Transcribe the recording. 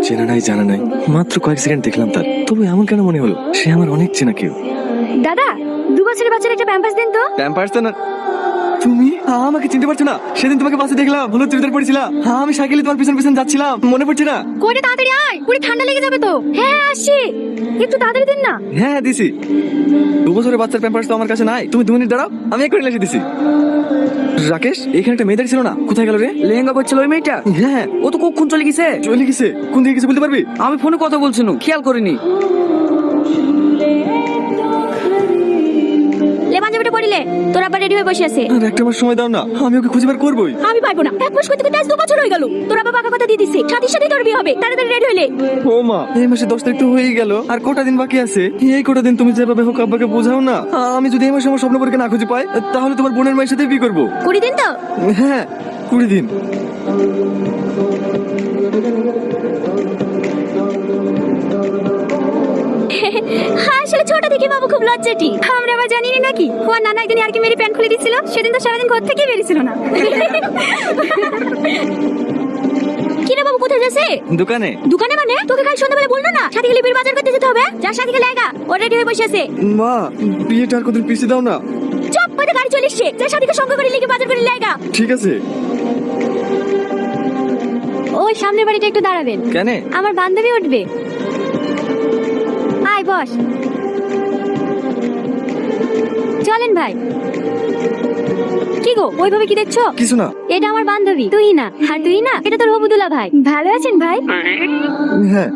চেনা নাই জানা নাই, মাত্র কয়েক সেকেন্ড দেখলাম তার, তবে এমন কেন মনে হলো সে আমার অনেক চেনা কেউ। দাদা 2 বছরের বাচ্চার একটা প্যাম্পাস দেন তো। প্যাম্পার্স না? তুমি আমাকে চিনতে পারছো না? সেদিন তোমাকে বাসে দেখলাম, হলুদ চুড়িদার পরেছিলা। আমি সাইকেলে তোমার পিছন পিছন যাচ্ছিলাম, মনে পড়ছে না? কোটে তাড়াতাড়ি আয়, পুরো ঠান্ডা লেগে যাবে তো। হ্যাঁ আসছি, একটু তাড়াতাড়ি দিন না। হ্যাঁ দিছি। 2 বছরের বাচ্চার প্যাম্পার্স তো আমার কাছে নাই, তুমি 2 মিনিট দাঁড়াও, আমি এক্ষুনি এসে দিছি। রাকেশ, এখানে একটা মেয়ে ছিল না, কোথায় গেল রে? লেহেঙ্গা পরছিল ওই মেয়েটা? হ্যাঁ। ও তো কখন চলে গেছে। চলে গেছে? কোন দিকে গেছে বলতে পারবি? আমি ফোনে কথা বলছিলাম, খেয়াল করিনি। লে পাঞ্জাবিটা পরিলে, তোর আবার রেডি হয়ে বসে আছে। আর একটা মাস সময় দাও না, আমি ওকে খুঁজে বের করবোই। আমি পারবো না, 1 মাস করতে করতে আজ 2 বছর হয়ে গেল। তোর আবার বাঁকা কথা দিয়ে দিছে, সাথে সাথে তোর বিয়ে হবে। তাড়াতাড়ি রেডি হইলে। ও মা, এই মাসে 10 তারিখ তো হয়েই গেল, আর কটা দিন বাকি আছে। এই কটা দিন তুমি যেভাবে হোক আব্বাকে বোঝাও না। আমি যদি এই মাসে আমার স্বপ্নপরীকে না খুঁজে পাই, তাহলে তোমার বোনের মায়ের সাথে বিয়ে করবো। 20 দিন তো। হ্যাঁ 20 দিন। হ্যাঁ আসলে ছোট দেখি বাবু খুব লজ্জাটি। আমরা আবার জানি না নাকি ও নানা একদিন আর কি মেরি প্যান্ট খুলে দিছিল, সেদিন তো সারাদিন ঘর থেকে বেরিয়েছিল না। কি রে বাবু, কোথায় যাচ্ছে? দোকানে। দোকানে মানে? তোকে কাল সন্ধ্যাবেলা বললো না সাথে গেলে বাজার করতে যেতে হবে? যা সাথে গেলে একা, ও রেডি হয়ে বসে আছে। মা, বিয়েটা আর কতদিন পিছিয়ে দাও না। চপ পথে গাড়ি চলে এসছে, যা সাথীকে সঙ্গে করে লিখে বাজার করে লেগা। ঠিক আছে। ওই সামনের বাড়িটা একটু দাঁড়াবেন। কেন? আমার বান্ধবী উঠবে। আয় বস। চলেন ভাই। কি গো ওইভাবে কি দেখছো? কিছু না। এটা আমার বান্ধবী তুই না, আর তুই না এটা তোর হবুদুল্লাহ ভাই। ভালো আছেন ভাই? হ্যাঁ।